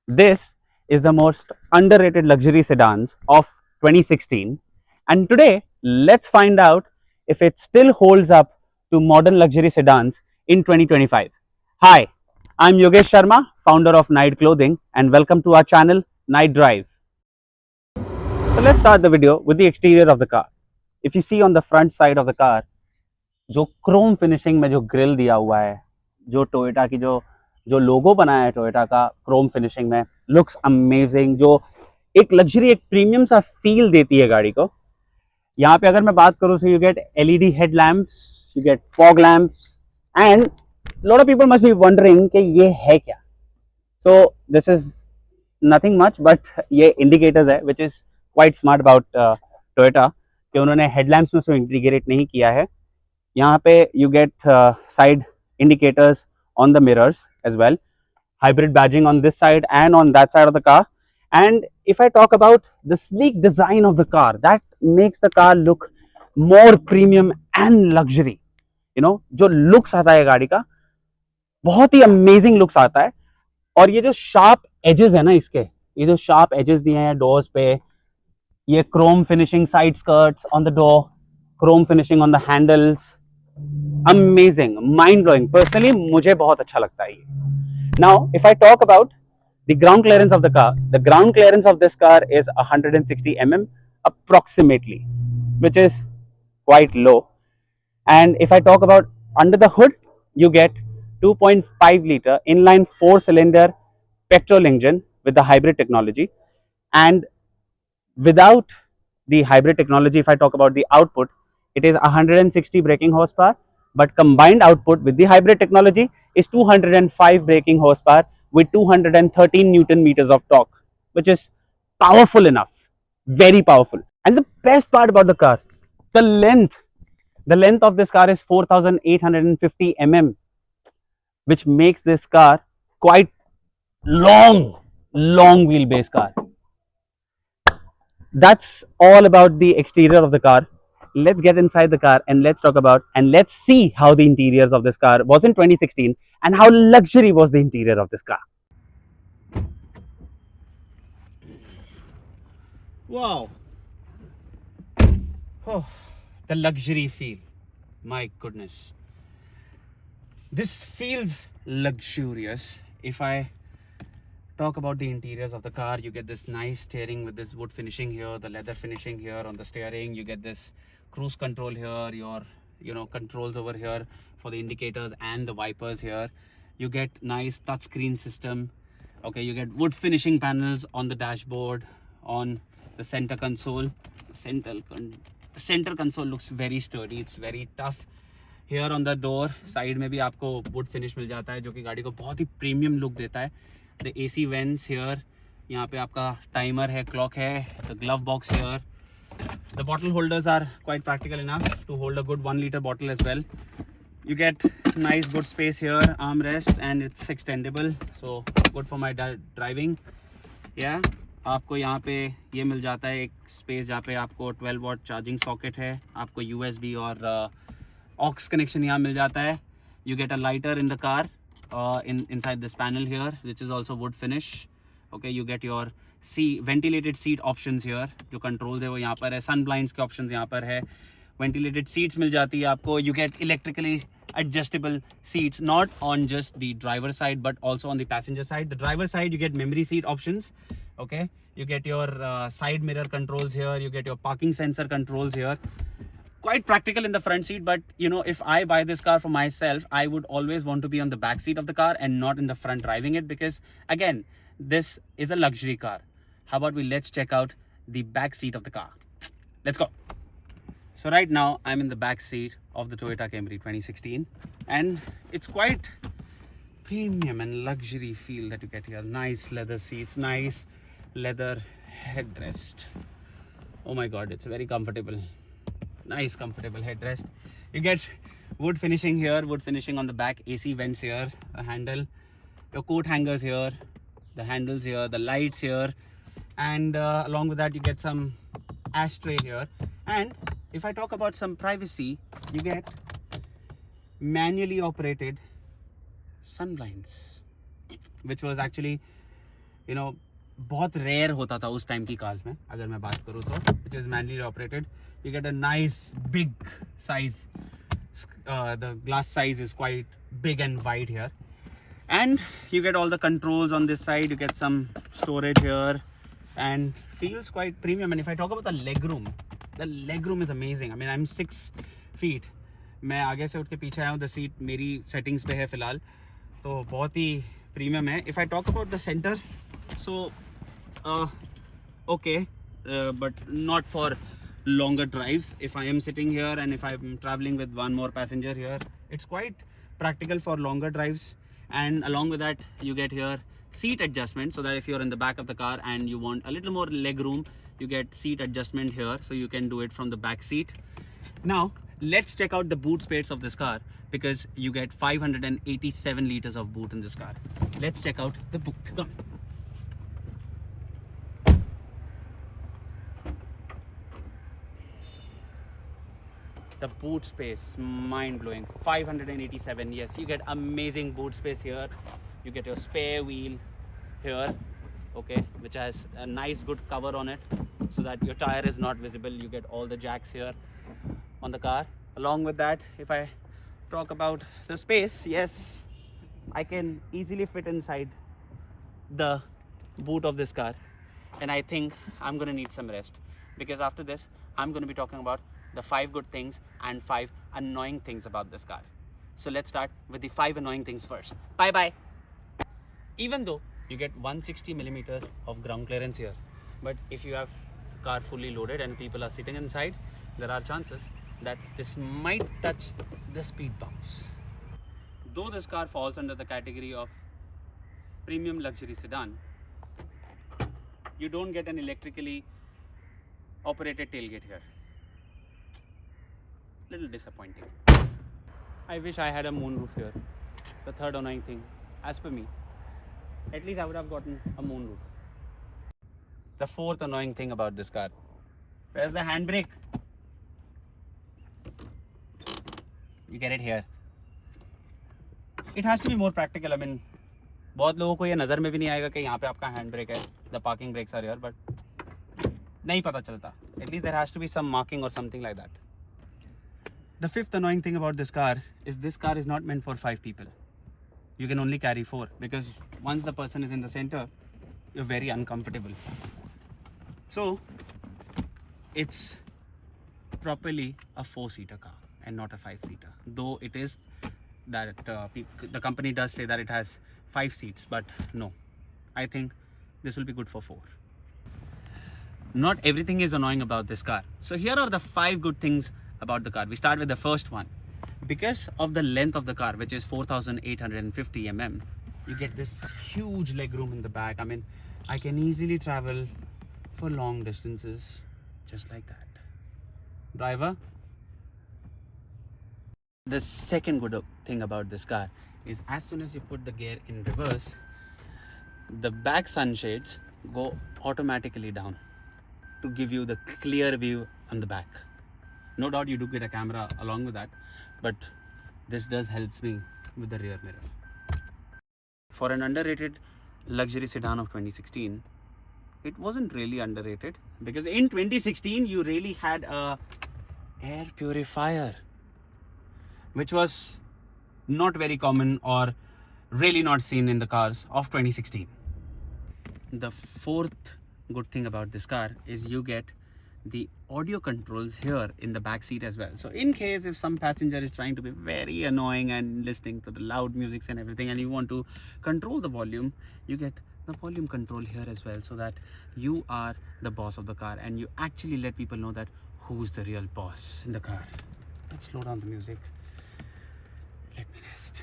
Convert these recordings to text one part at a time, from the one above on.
This is the most underrated luxury sedans of 2016, and today let's find out if it still holds up to modern luxury sedans in 2025. Hi, I'm Yogesh Sharma, founder of Night Clothing, and welcome to our channel Night Drive. So let's start the video with the exterior of the car. If you see on the front side of the car, जो Chrome finishing में जो grill दिया हुआ है, जो Toyota की जो जो लोगो बनाया है टोयोटा का क्रोम फिनिशिंग में, लुक्स अमेजिंग। जो एक लग्जरी, एक प्रीमियम सा फील देती है गाड़ी को। यहाँ पे अगर मैं बात करूँ, so you get LED head lamps, you get fog lamps, and lot of people must be wondering कि ये है क्या। So this is nothing much but ये इंडिकेटर्स है, which is quite smart about Toyota, कि उन्होंने हेडलैम्प्स में उसको इंटीग्रेट नहीं किया है। यहाँ पे you get side indicators on the mirrors as well, hybrid badging on this side and on that side of the car. And if I talk about the sleek design of the car, that makes the car look more premium and luxury. You know, जो looks आता है गाड़ी का, बहुत ही amazing looks आता है। और ये जो sharp edges है ना इसके, ये जो sharp edges दिए हैं doors पे, ये chrome finishing side skirts on the door, chrome finishing on the handles, amazing, mind blowing. Personally मुझे बहुत अच्छा लगता है ये। Now if I talk about the ground clearance of the car, the ground clearance of this car is 160 mm approximately, which is quite low. And if I talk about under the hood, you get 2.5 liter inline 4-cylinder petrol engine with the hybrid technology. And without the hybrid technology, if I talk about the output, it is 160 braking horsepower, but combined output with the hybrid technology is 205 braking horsepower with 213 newton meters of torque, which is powerful enough, very powerful. And the best part about the car, the length of this car is 4850 mm, which makes this car quite long wheelbase car. That's all about the exterior of the car. Let's get inside the car and let's talk about and let's see how the interiors of this car was in 2016 and how luxury was the interior of this car. Wow. Oh, the luxury feel. My goodness. This feels luxurious. If I talk about the interiors of the car, you get this nice steering with this wood finishing here, the leather finishing here on the steering. You get this cruise control here, your controls over here for the indicators and the wipers here. You get nice touchscreen system. Okay, you get wood finishing panels on the dashboard, on the center console. Center console looks very sturdy, it's very tough. Here on the door side में भी आपको wood finish मिल जाता है, जो कि गाड़ी को बहुत ही प्रीमियम लुक देता है. The AC vents here, यहाँ पे आपका टाइमर है, क्लॉक है, the glove box here. The bottle holders are quite practical enough to hold a good 1 liter bottle as well. You get nice good space here, armrest, and it's extendable, so good for my driving. Yeah, आपको यहाँ पे ये मिल जाता है एक space जहाँ पे आपको 12 वॉट चार्जिंग सॉकेट है, आपको USB और aux कनेक्शन यहाँ मिल जाता है. You get a lighter in the car inside this panel here, which is also wood finish. Okay, you get your ventilated seat options here. जो controls है वो यहाँ पर है, sun blinds के options यहाँ पर है, ventilated seats मिल जाती है आपको. You get electrically adjustable seats, not on just the driver side but also on the passenger side. The driver side you get memory seat options. Okay, you get your side mirror controls here, you get your parking sensor controls here. Quite practical in the front seat, but you know, if I buy this car for myself, I would always want to be on the back seat of the car and not in the front driving it, because again, this is a luxury car. How about let's check out the back seat of the car. Let's go. So right now I'm in the back seat of the Toyota Camry 2016, and it's quite premium and luxury feel that you get here. Nice leather seats, nice leather headrest. Oh my god, it's very comfortable. Nice comfortable headrest. You get wood finishing here, wood finishing on the back, AC vents here, a handle, your coat hangers here, the handles here, the lights here, and along with that you get some ashtray here. And if I talk about some privacy, you get manually operated sun blinds, which was actually you know, बहुत rare होता था उस time की cars में, अगर मैं बात करूँ तो, which is manually operated. You get a nice big size. The glass size is quite big and wide here, and you get all the controls on this side. You get some storage here, and feels quite premium. And if I talk about the leg room is amazing. I mean, I'm 6 feet. मैं आगे से उठ के पीछे आया हूँ. The seat मेरी settings पे है फिलहाल, तो बहुत ही प्रीमियम है. If I talk about the center, so okay, but not for longer drives. If I am sitting here and if I'm traveling with one more passenger here, it's quite practical for longer drives. And along with that, you get here seat adjustment, so that if you're in the back of the car and you want a little more leg room, you get seat adjustment here, so you can do it from the back seat. Now let's check out the boot space of this car, because you get 587 liters of boot in this car. Let's check out the boot. Come. The boot space, mind-blowing. 587. Yes, you get amazing boot space here. You get your spare wheel here, okay, which has a nice good cover on it, so that your tire is not visible. You get all the jacks here on the car. Along with that, if I talk about the space, yes, I can easily fit inside the boot of this car, and I think I'm gonna need some rest, because after this I'm gonna be talking about the 5 good things and 5 annoying things about this car. So let's start with the 5 annoying things first. Bye bye. Even though you get 160 millimeters of ground clearance here, but if you have the car fully loaded and people are sitting inside, there are chances that this might touch the speed bumps. Though this car falls under the category of premium luxury sedan, you don't get an electrically operated tailgate here. Little disappointing. I wish I had a moonroof here. The third annoying thing, as per me, at least I would have gotten a moonroof. The fourth annoying thing about this car, where's the handbrake? You get it here. It has to be more practical. I mean, बहुत लोगों को ये नज़र में भी नहीं आएगा कि यहाँ पे आपका हैंड ब्रेक है. The parking brakes are here, but नहीं पता चलता. At least there has to be some marking or something like that. The fifth annoying thing about this car is not meant for 5 people. You can only carry 4, because once the person is in the center, you're very uncomfortable. So it's properly a 4-seater car and not a 5-seater. Though it is that the company does say that it has 5 seats, but no, I think this will be good for 4. Not everything is annoying about this car. So here are the 5 good things about the car. We start with the first one. Because of the length of the car, which is 4,850 mm, you get this huge leg room in the back. I mean, I can easily travel for long distances just like that. Driver. The second good thing about this car is, as soon as you put the gear in reverse, the back sunshades go automatically down to give you the clear view on the back. No doubt you do get a camera along with that, but this does help me with the rear mirror. For an underrated luxury sedan of 2016, it wasn't really underrated, because in 2016 you really had a air purifier, which was not very common or really not seen in the cars of 2016. The fourth good thing about this car is you get the audio controls here in the back seat as well. So in case if some passenger is trying to be very annoying and listening to the loud music and everything, and you want to control the volume, you get the volume control here as well, so that you are the boss of the car and you actually let people know that who's the real boss in the car. Let's slow down the music. Let me rest.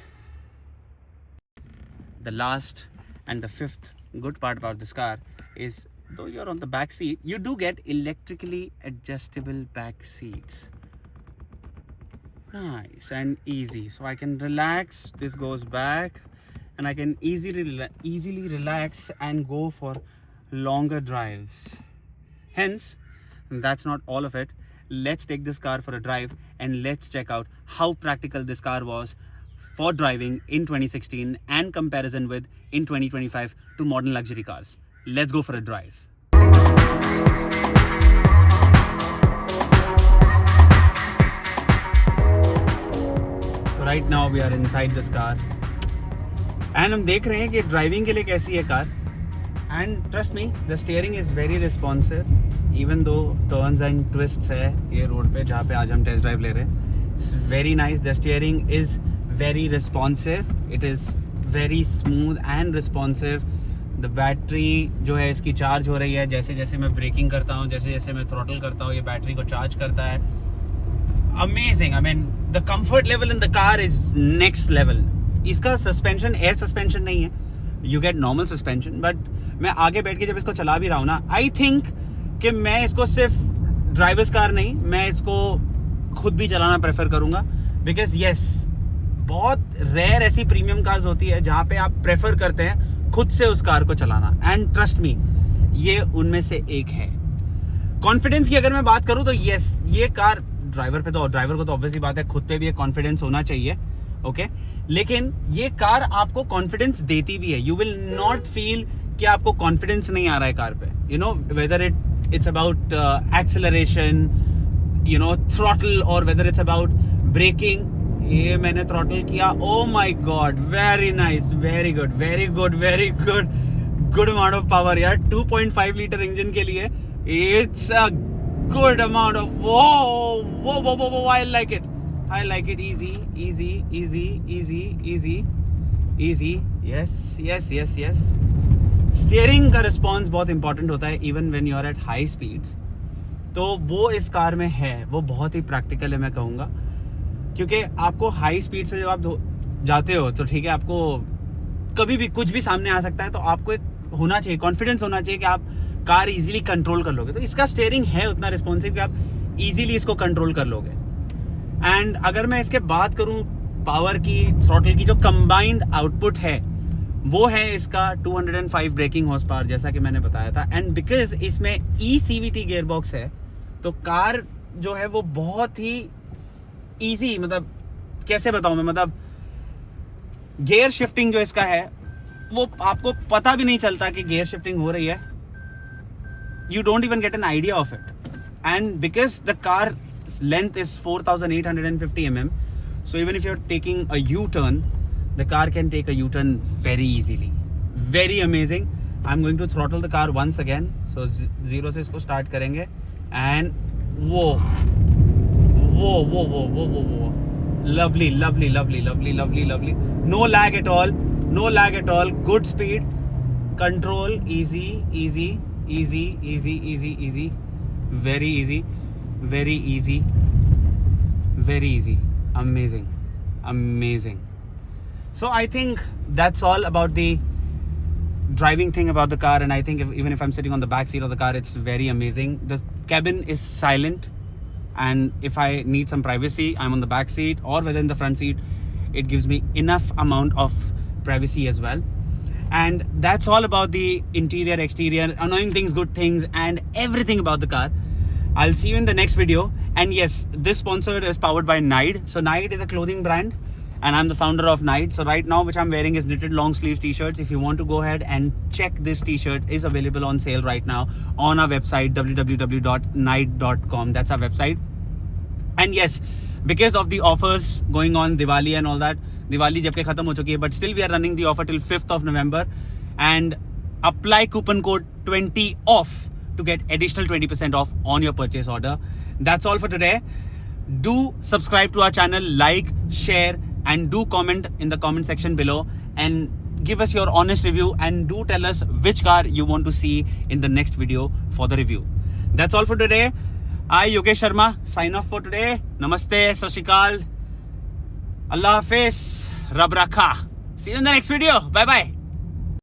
The last and the fifth good part about this car is, though you're on the back seat, you do get electrically adjustable back seats. Nice and easy. So I can relax, this goes back, and I can easily relax and go for longer drives. Hence, that's not all of it. Let's take this car for a drive and let's check out how practical this car was for driving in 2016 and comparison with in 2025 to modern luxury cars. Let's go for a drive. So right now we are inside this car and हम देख रहे हैं कि driving के लिए कैसी है car. And trust me, the steering is very responsive, even though turns and twists है ये रोड पे जहाँ पे आज हम टेस्ट ड्राइव ले रहे हैं. It's very nice. The steering is very responsive. It is very smooth and responsive. The battery जो है इसकी चार्ज हो रही है. जैसे जैसे मैं ब्रेकिंग करता हूँ, जैसे जैसे मैं थ्रॉटल करता हूँ, ये बैटरी को चार्ज करता है. Amazing. I mean, the comfort level in the car is next level. इसका सस्पेंशन एयर सस्पेंशन नहीं है. You get normal suspension, but मैं आगे बैठ के जब इसको चला भी रहा हूँ ना, आई थिंक कि मैं इसको सिर्फ ड्राइवर्स कार नहीं, मैं इसको खुद भी चलाना प्रेफर करूँगा. बिकॉज येस, बहुत रेयर ऐसी प्रीमियम कार्स होती है जहाँ पे आप प्रेफर करते हैं खुद से उस कार को चलाना. एंड ट्रस्ट मी, ये उनमें से एक है. कॉन्फिडेंस की अगर मैं बात करूँ तो येस, ये कार ड्राइवर को तो ऑब्वियसली बात है, खुद पे भी एक कॉन्फिडेंस होना चाहिए. ओके, लेकिन ये कार आपको कॉन्फिडेंस देती भी है. यू विल नॉट फील कि आपको कॉन्फिडेंस नहीं आ रहा है कार पे. You know, whether it's about acceleration, you know, throttle, और वेदर इट्स अबाउट ब्रेकिंग. ये मैंने थ्रॉटल किया, oh my god, very nice, very good, very good, very good, good amount of power यार. 2.5 litre engine के लिए it's a good amount of वो I like it. I like it. Easy, easy, easy, easy, easy, easy. Yes, yes, yes, yes. Steering का response बहुत important होता है even when you are at high speeds. तो वो इस car में है, वो बहुत ही practical है मैं कहूँगा. क्योंकि आपको high speed से जब आप जाते हो तो ठीक है, आपको कभी भी कुछ भी सामने आ सकता है, तो आपको एक होना चाहिए, confidence होना चाहिए कि आप कार easily control कर लोगे. तो इसका steering है उतना responsive कि आप easily इसको control कर लोगे. एंड अगर मैं इसके बात करूं पावर की, थ्रॉटल की, जो कंबाइंड आउटपुट है वो है इसका 205 ब्रेकिंग हॉर्स पावर, जैसा कि मैंने बताया था. एंड बिकॉज इसमें ECVT गियर बॉक्स है, तो कार जो है वो बहुत ही इजी, मतलब कैसे बताऊं मैं, मतलब गियर शिफ्टिंग जो इसका है वो आपको पता भी नहीं चलता कि गियर शिफ्टिंग हो रही है. You don't even get an idea of it. And because the car length is 4,850 mm, so even if you're taking a U-turn, the car can take a U-turn very easily. Very amazing. I'm going to throttle the car once again. So zero से इसको start करेंगे and whoa, lovely, lovely, lovely, lovely, lovely, lovely. No lag at all, no lag at all. Good speed, control, easy, easy, easy, easy, easy, easy, very easy. Very easy, very easy. Amazing, amazing. So I think that's all about the driving thing about the car. And I think even if I'm sitting on the back seat of the car, it's very amazing. The cabin is silent, and if I need some privacy, I'm on the back seat, or whether in the front seat, it gives me enough amount of privacy as well. And that's all about the interior, exterior, annoying things, good things, and everything about the car. I'll see you in the next video. And yes, this sponsored is powered by Nide. So Nide is a clothing brand and I'm the founder of Nide. So right now which I'm wearing is knitted long sleeves t-shirts. If you want to go ahead and check, this t-shirt is available on sale right now on our website www.nide.com. That's our website. And yes, because of the offers going on, Diwali and all that, Diwali jab ke khatam ho chuki hai, but still we are running the offer till 5th of November. And apply coupon code 20OFF to get additional 20% off on your purchase order. That's all for today. Do subscribe to our channel, like, share, and do comment in the comment section below and give us your honest review, and do tell us which car you want to see in the next video for the review. That's all for today. I, Yogesh Sharma, sign off for today. Namaste, Sat Shri Akal, Allah Hafiz, Rab Rakha. See you in the next video. Bye bye.